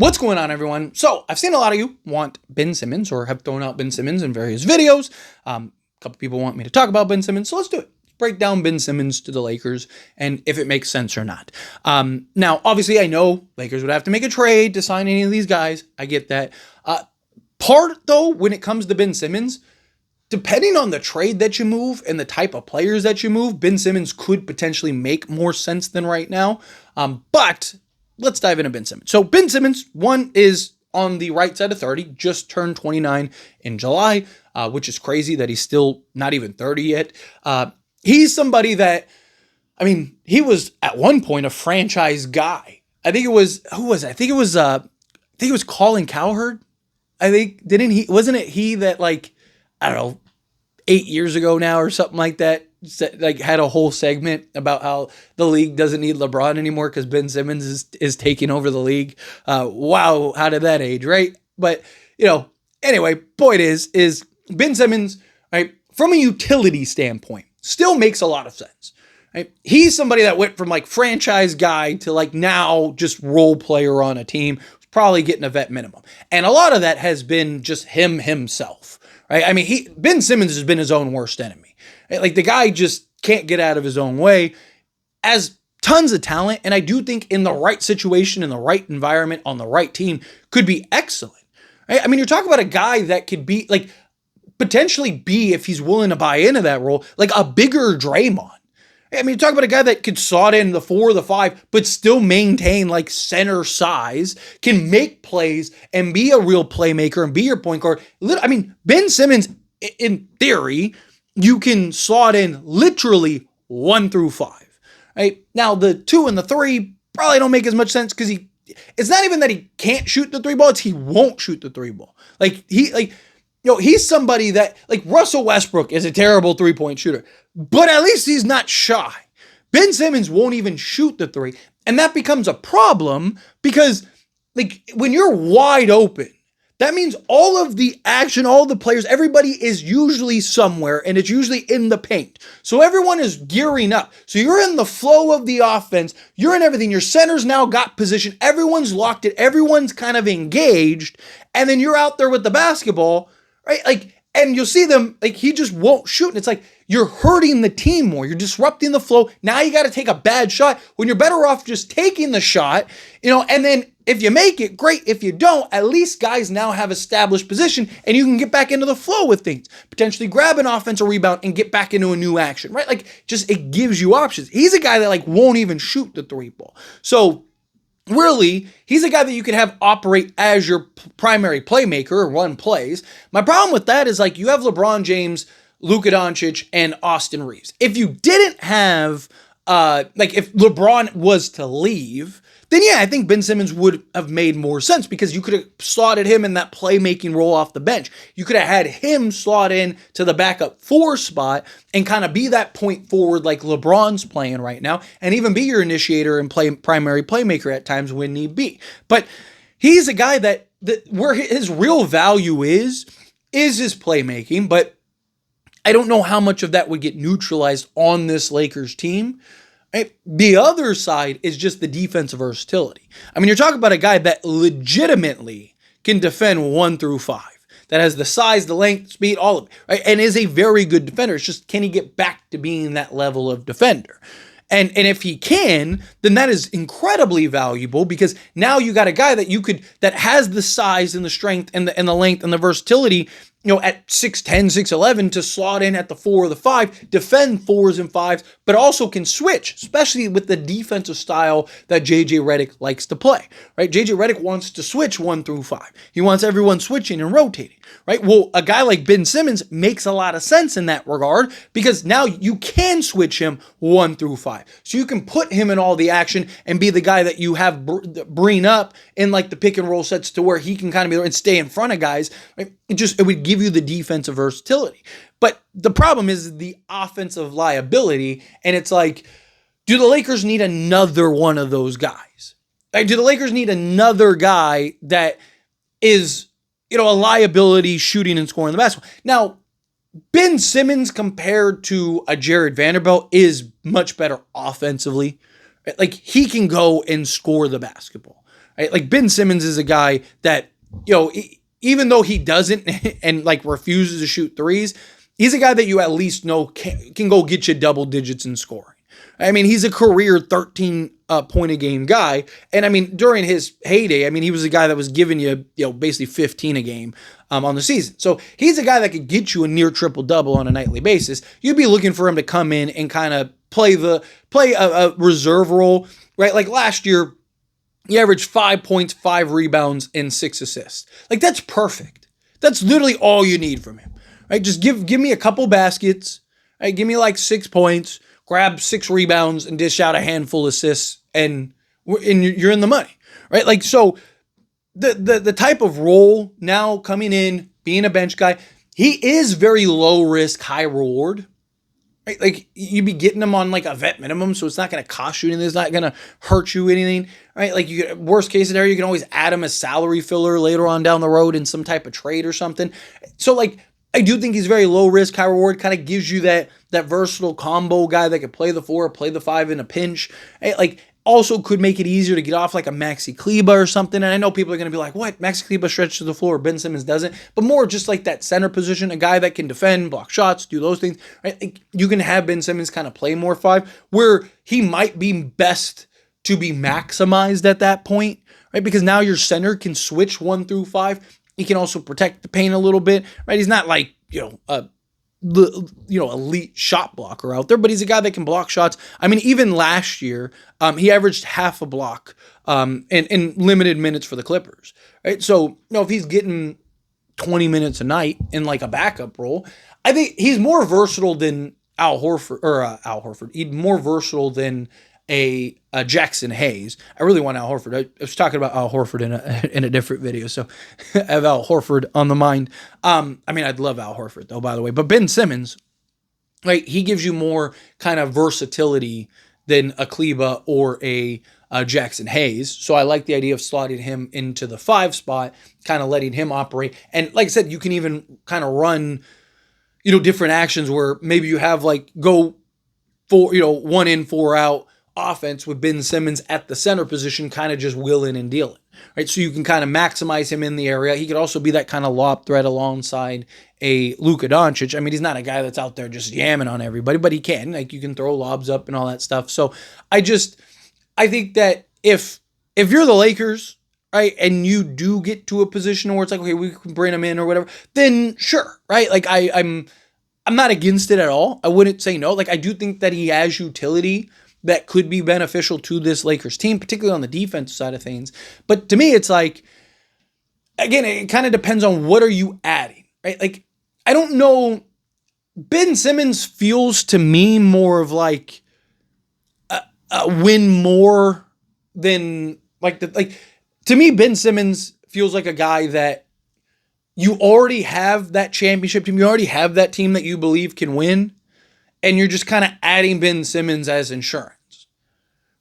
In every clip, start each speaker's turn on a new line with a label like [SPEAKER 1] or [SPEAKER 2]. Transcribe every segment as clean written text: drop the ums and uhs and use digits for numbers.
[SPEAKER 1] What's going on, everyone? So I've seen a lot of you want Ben Simmons or have thrown out Ben Simmons in various videos. A couple people want me to talk about Ben Simmons, so let's do it. Break down Ben Simmons to the Lakers and if it makes sense or not. Now, obviously, I know Lakers would have to make a trade to sign any of these guys. I get that. Part, though, when it comes to Ben Simmons, depending on the trade that you move and the type of players that you move, Ben Simmons could potentially make more sense than right now. But let's dive into Ben Simmons. So Ben Simmons, one, is on the right side of 30, just turned 29 in July, which is crazy that he's still not even 30 yet. He's somebody that, I mean, he was at one point a franchise guy. I think it was, who was it? I think it was Colin Cowherd. Wasn't it he that, like, I don't know, 8 years ago now or something like that, like had a whole segment about how the league doesn't need LeBron anymore because Ben Simmons is taking over the league. Wow, how did that age, right? But, anyway, point is Ben Simmons, right, from a utility standpoint, still makes a lot of sense. Right? He's somebody that went from like franchise guy to like now just role player on a team, probably getting a vet minimum. And a lot of that has been just himself. Right? I mean, Ben Simmons has been his own worst enemy. Right? Like the guy just can't get out of his own way. As tons of talent, and I do think in the right situation, in the right environment, on the right team, could be excellent. Right? I mean, you're talking about a guy that could be like potentially be, if he's willing to buy into that role, like a bigger Draymond. I mean, you're talking about a guy that could slot in the 4 or the 5, but still maintain like center size, can make plays and be a real playmaker and be your point guard. I mean, Ben Simmons, in theory, you can slot in literally 1 through 5. Right? Now, the 2 and the 3 probably don't make as much sense because it's not even that he can't shoot the 3 ball, it's he won't shoot the 3 ball. He's somebody that, like, Russell Westbrook is a terrible 3-point shooter, but at least he's not shy. Ben Simmons won't even shoot the 3, and that becomes a problem because, like, when you're wide open, that means all of the action, all the players, everybody is usually somewhere, and it's usually in the paint. So everyone is gearing up. So you're in the flow of the offense. You're in everything. Your center's now got position. Everyone's locked it. Everyone's kind of engaged, and then you're out there with the basketball, right? Like, and you'll see them, like, he just won't shoot. And it's like, you're hurting the team more. You're disrupting the flow. Now you got to take a bad shot when you're better off just taking the shot, and then if you make it, great. If you don't, at least guys now have established position and you can get back into the flow with things. Potentially grab an offensive rebound and get back into a new action, right? Like, just, it gives you options. He's a guy that, like, won't even shoot the 3 ball. So, really, he's a guy that you can have operate as your primary playmaker or run plays. My problem with that is, like, you have LeBron James, Luka Doncic, and Austin Reeves. If you didn't have, if LeBron was to leave, then yeah, I think Ben Simmons would have made more sense because you could have slotted him in that playmaking role off the bench. You could have had him slot in to the backup 4 spot and kind of be that point forward like LeBron's playing right now, and even be your initiator and primary playmaker at times when need be. But he's a guy that where his real value is his playmaking, but I don't know how much of that would get neutralized on this Lakers team. Right? The other side is just the defensive versatility. I mean, you're talking about a guy that legitimately can defend 1 through 5, that has the size, the length, speed, all of it, right? And is a very good defender. It's just, can he get back to being that level of defender? And if he can, then that is incredibly valuable because now you got a guy that has the size and the strength and the length and the versatility, at 6'10", 6'11", to slot in at the 4 or the 5, defend 4s and 5s, but also can switch, especially with the defensive style that JJ Redick likes to play, right? JJ Redick wants to switch 1 through 5. He wants everyone switching and rotating, right? Well, a guy like Ben Simmons makes a lot of sense in that regard because now you can switch him 1 through 5. So you can put him in all the action and be the guy that you have bring up in like the pick and roll sets to where he can kind of be there and stay in front of guys, right? It would give you the defensive versatility. But the problem is the offensive liability. And it's like, do the Lakers need another one of those guys? Like, do the Lakers need another guy that is, a liability shooting and scoring the basketball? Now, Ben Simmons compared to a Jared Vanderbilt is much better offensively. Like, he can go and score the basketball. right? Like Ben Simmons is a guy that, even though he doesn't and like refuses to shoot threes, he's a guy that you at least know can go get you double digits in scoring. I mean, he's a career 13 point a game guy. And I mean, during his heyday, I mean, he was a guy that was giving you, basically 15 a game on the season. So he's a guy that could get you a near triple double on a nightly basis. You'd be looking for him to come in and kind of play a reserve role, right? Like last year, he averaged 5 points, 5 rebounds, and 6 assists. Like that's perfect. That's literally all you need from him, right? Just give me a couple baskets, right? Give me like 6 points, grab 6 rebounds, and dish out a handful of assists, and you're in the money, right? Like so, the type of role now coming in, being a bench guy, he is very low risk, high reward. Right? Like you'd be getting him on like a vet minimum, so it's not going to cost you anything. It's not going to hurt you anything, right? Like worst case scenario, you can always add him as salary filler later on down the road in some type of trade or something. So like I do think he's very low risk, high reward. Kind of gives you that versatile combo guy that could play the 4, play the 5 in a pinch. Right? Like also could make it easier to get off like a Maxi Kleber or something. And I know people are going to be like, what? Maxi Kleber stretches the floor, Ben Simmons doesn't. But more just like that center position, a guy that can defend, block shots, do those things. Right? Like you can have Ben Simmons kind of play more 5 where he might be best to be maximized at that point. Right? Because now your center can switch 1 through 5. He can also protect the paint a little bit. Right? He's not like, elite shot blocker out there, but he's a guy that can block shots. I mean, even last year, he averaged half a block in limited minutes for the Clippers, right? So, if he's getting 20 minutes a night in like a backup role, I think he's more versatile than Al Horford. He's more versatile than a Jackson Hayes. I really want Al Horford. I was talking about Al Horford in a different video, so I have Al Horford on the mind. I mean, I'd love Al Horford though, by the way. But Ben Simmons, right? He gives you more kind of versatility than a Kleba or a Jackson Hayes. So I like the idea of slotting him into the 5 spot, kind of letting him operate. And like I said, you can even kind of run, different actions where maybe you have like go 1 in, 4 out offense with Ben Simmons at the center position, kind of just willing and dealing, right? So you can kind of maximize him in the area. He could also be that kind of lob threat alongside a Luka Doncic. I mean, he's not a guy that's out there just yamming on everybody, but he can. Like you can throw lobs up and all that stuff. So I think that if you're the Lakers, right, and you do get to a position where it's like, okay, we can bring him in or whatever, then sure, right? Like I'm not against it at all. I wouldn't say no. Like I do think that he has utility that could be beneficial to this Lakers team, particularly on the defensive side of things. But to me, it's like, again, it kind of depends on what are you adding, right? Like, I don't know. Ben Simmons feels to me more of like a win more than to me, Ben Simmons feels like a guy that you already have that championship team. You already have that team that you believe can win. And you're just kind of adding Ben Simmons as insurance,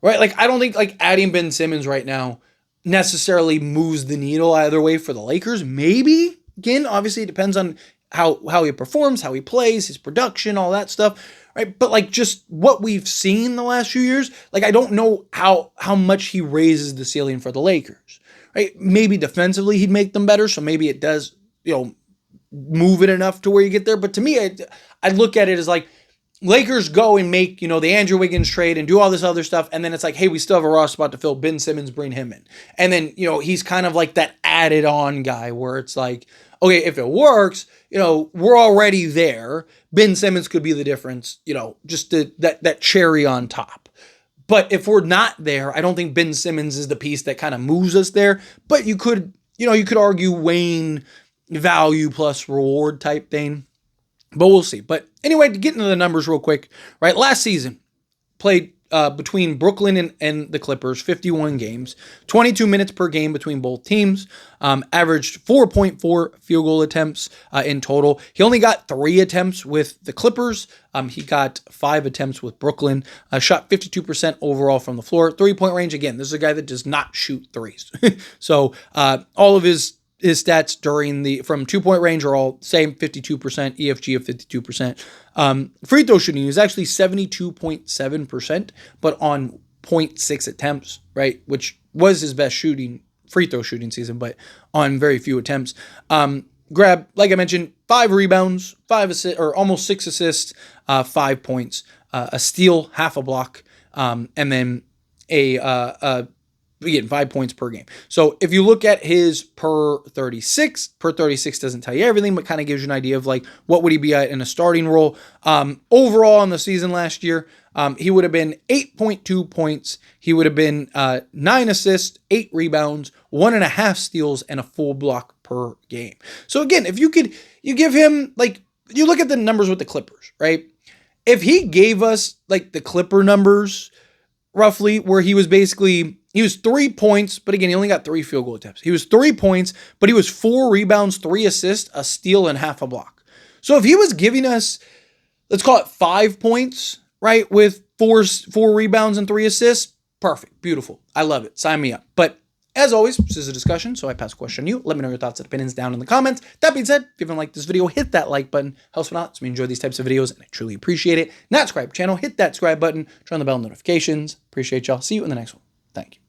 [SPEAKER 1] right? Like, I don't think like adding Ben Simmons right now necessarily moves the needle either way for the Lakers. Maybe, again, obviously it depends on how he performs, how he plays, his production, all that stuff, right? But like just what we've seen the last few years, like I don't know how much he raises the ceiling for the Lakers, right? Maybe defensively he'd make them better, so maybe it does, move it enough to where you get there. But to me, I look at it as like, Lakers go and make, the Andrew Wiggins trade and do all this other stuff. And then it's like, hey, we still have a roster spot to fill. Ben Simmons, bring him in. And then, he's kind of like that added on guy where it's like, okay, if it works, we're already there. Ben Simmons could be the difference, just that cherry on top. But if we're not there, I don't think Ben Simmons is the piece that kind of moves us there. But you could argue Wayne value plus reward type thing. But we'll see. But anyway, to get into the numbers real quick, right? Last season, played between Brooklyn and the Clippers, 51 games, 22 minutes per game between both teams, averaged 4.4 field goal attempts in total. He only got 3 attempts with the Clippers. He got 5 attempts with Brooklyn, shot 52% overall from the floor. 3-point range, again, this is a guy that does not shoot threes. So all of his stats from 2-point range are all same, 52%, EFG of 52%. Free throw shooting is actually 72.7%, but on 0.6 attempts, right? Which was his best free throw shooting season, but on very few attempts. Grab, like I mentioned, 5 rebounds, 5 assists, or almost 6 assists, 5 points, a steal, half a block, and then we get 5 points per game. So if you look at his per 36 doesn't tell you everything, but kind of gives you an idea of like what would he be at in a starting role. Overall in the season last year, he would have been 8.2 points. He would have been 9 assists, 8 rebounds, 1.5 steals, and a full block per game. So again, if you give him, like, you look at the numbers with the Clippers, right? If he gave us like the Clipper numbers roughly, where he was 3 points, but again, he only got 3 field goal attempts. He was 3 points, but he was 4 rebounds, 3 assists, a steal, and half a block. So if he was giving us, let's call it 5 points, right, with 4 rebounds and 3 assists, perfect, beautiful. I love it. Sign me up. But as always, this is a discussion, so I pass a question to you. Let me know your thoughts and opinions down in the comments. That being said, if you haven't liked this video, hit that like button. Helps me out. So we enjoy these types of videos, and I truly appreciate it. Not subscribe channel, hit that subscribe button, turn on the bell notifications. Appreciate y'all. See you in the next one. Thank you.